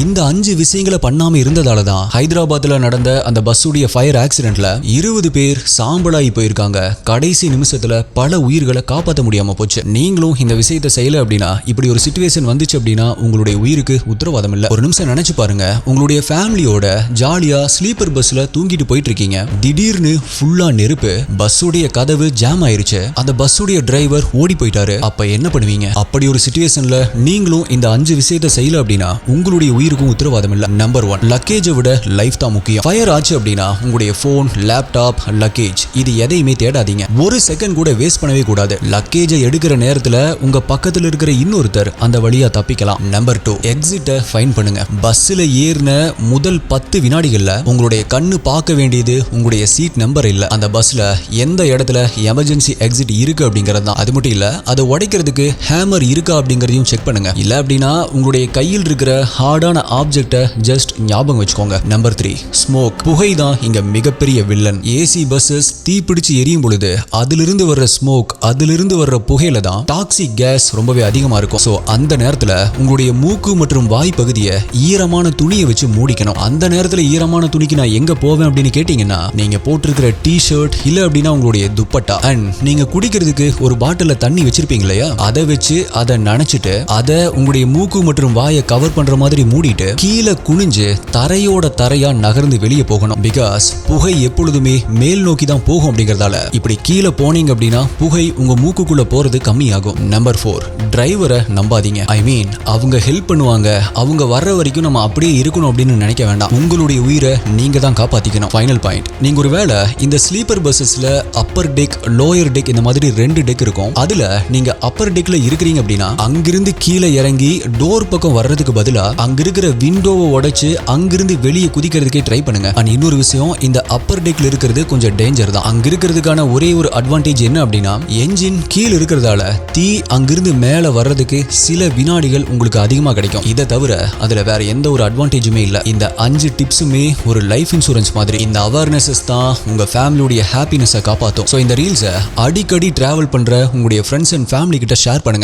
இந்த 5 விஷயங்களை பண்ணாம இருந்ததால தான் ஹைதராபாத்ல நடந்த அந்த பஸ்ஸுடைய ஃபயர் ஆக்சிடென்ட்ல 20 பேர் சாம்பலாகி போயிருக்காங்க. கடைசி நிமிஷத்துல பல உயிர்களை காப்பாற்ற முடியாம போச்சு. நீங்களும் இந்த விஷயத்தை செய்யல அப்படின்னா, இப்படி ஒரு சிச்சுவேஷன் வந்துச்சு அப்படின்னா உங்களுடைய உயிருக்கு உத்தரவாதம் இல்ல. ஒரு நிமிஷம் நினைச்சு பாருங்க, உங்களுடைய ஃபேமிலியோட ஜாலியா ஸ்லீப்பர் பஸ்ல தூங்கிட்டு போயிட்டு இருக்கீங்க. திடீர்னு ஃபுல்லா நெருப்பு, பஸ்ஸுடைய கதவு ஜாம் ஆயிருச்சு, அந்த பஸ்ஸுடைய டிரைவர் ஓடி போயிட்டாரு. அப்ப என்ன பண்ணுவீங்க? அப்படி ஒரு சிச்சுவேஷன்ல நீங்களும் இந்த 5 விஷயத்தை செய்யல அப்படின்னா உங்களுடைய உயிருக்கும் உத்தரவாதம் இல்ல. நம்பர் 1, லக்கேஜை விட லைஃப் தான் முக்கியம். ஃபயர் ஆச்சு அப்படின்னா உங்களுடைய போன், லேப்டாப், லக்கேஜ் இது எதையுமே தேடாதீங்க. ஒரு செகண்ட் கூட வேஸ்ட் பண்ணவே கூடாது. லக்கேஜை எடுக்கிற நேரத்துல உங்க பக்கத்துல இருக்கிற இன்னொருத்தர் அந்த வழியா தப்பிக்கலாம். நம்பர் 2, எக்ஸிட்டை ஃபைண்ட் பண்ணுங்க. பஸ்ல ஏறின முதல் 10 வினாடிகள்ல உங்களுடைய கண்ணு பார்க்க வேண்டியது உங்களுடைய சீட் நம்பர் இல்ல, அந்த பஸ்ல எந்த இடத்துல எமர்ஜென்சி எக்ஸிட் இருக்கு அப்படிங்கிறது தான். அது மட்டும் இல்ல, அதை உடைக்கிறதுக்கு ஹேமர் இருக்கா அப்படிங்கறதையும் செக் பண்ணுங்க. இல்ல அப்படின்னா உங்களுடைய கையில் இருக்கிற ஹார்டான ஆப்ஜெக்ட்டை ஜஸ்ட் ஞாபகம் வச்சுக்கோங்க. Number 3, smoke. புகை தான் இங்க மிகப்பெரிய வில்லன். ஏசி பஸ்ஸஸ் தீப்பிடிச்சு எரியும் பொழுது அதிலிருந்து வர்ற ஸ்மோக், அதிலிருந்து வர்ற புகையில தான் டாக்ஸிக் கேஸ் ரொம்பவே அதிகமா இருக்கும். சோ அந்த நேரத்துல உங்களுடைய மூக்கு மற்றும் வாய் பகுதியை ஈரமான துணியை வச்சு மூடிக்கணும். அந்த நேரத்துல ஈரமான துணிக்கு நான் எங்க போவேன் அப்படின்னு கேட்டீங்கன்னா, நீங்க போட்டிருக்கிற டி-ஷர்ட் இல்ல அப்படின்னா உங்களுடைய துப்பட்டா, அண்ட் நீங்க குடிக்கிறதுக்கு ஒரு பாட்டில தண்ணி வச்சிருப்பீங்க இல்லையா, அதை வச்சு அதை நனைச்சிட்டு அதை உங்களுடைய மூக்கு மற்றும் வாயை கவர் பண்ற மாதிரி மூடிட்டு கீழே குனிஞ்சு தரையோட தரையா நகர்ந்து வெளியே போகணும். பிகாஸ் புகை எப்பொழுதுமே மேல் நோக்கி தான் போகும். அப்படிங்கறதால இப்படி கீழே போனீங்க அப்படின்னா புகை உங்க மூக்குக்குள்ள போறது கம்மியாகும். நம்பர் 4, டிரைவரை நம்பாதீங்க. ஐ மீன், அவங்க ஹெல்ப் பண்ணுவாங்க, அவங்க வர்ற வரைக்கும் நம்ம அப்படியே இருக்கணும் அப்படின்னு நினைக்க வேண்டாம். உங்களுடைய உயிரை நீங்க தான் காப்பாத்திக்கணும். ஃபைனல் பாயிண்ட், நீங்க ஒருவேளை இந்த ஸ்லீப்பர் பஸ்ஸஸ்ல அப்பர் டெக், லோயர் டெக் இந்த மாதிரி 2 டெக் இருக்கும். அதுல நீங்க அப்பர் டெக்ல இருக்கிறீங்க அப்படின்னா அங்கிருந்து கீழே இறங்கி டோர் பக்கம் வர்றதுக்கு பதிலா அங்க இருக்கிற விண்டோவை உடைச்சு அங்கிருந்து வெளியே குதிக்கிறதுக்கே ட்ரை பண்ணுங்க. அண்ட் இன்னொரு விஷயம், இந்த அப்பர் டெக்ல இருக்கிறது கொஞ்சம் டேஞ்சர் தான். அங்க இருக்கிறதுக்கான ஒரே ஒரு அட்வான்டேஜ் என்ன அப்படின்னா, என்ஜின் கீழே இருக்கிறதால தீ அங்கிருந்து மேல வர்றதுக்கு சில வினாடிகள் உங்களுக்கு அதிகமா கிடைக்கும். இதை தவிர அதுல வேற எந்த ஒரு அட்வான்டேஜுமே இல்ல. இந்த 5 டிப்ஸுமே ஒரு லைஃப் இன்சூரன்ஸ் மாதிரி. இந்த அவேர்னஸஸ் தான் உங்க ஃபேமிலியோட ஹாப்பினஸை காப்பாத்தும். ஸோ இந்த ரீல்ஸை அடிக்கடி டிராவல் பண்ற உங்களுடைய ஃப்ரெண்ட்ஸ் அண்ட் ஃபேமிலி கிட்ட ஷேர் பண்ணுங்க.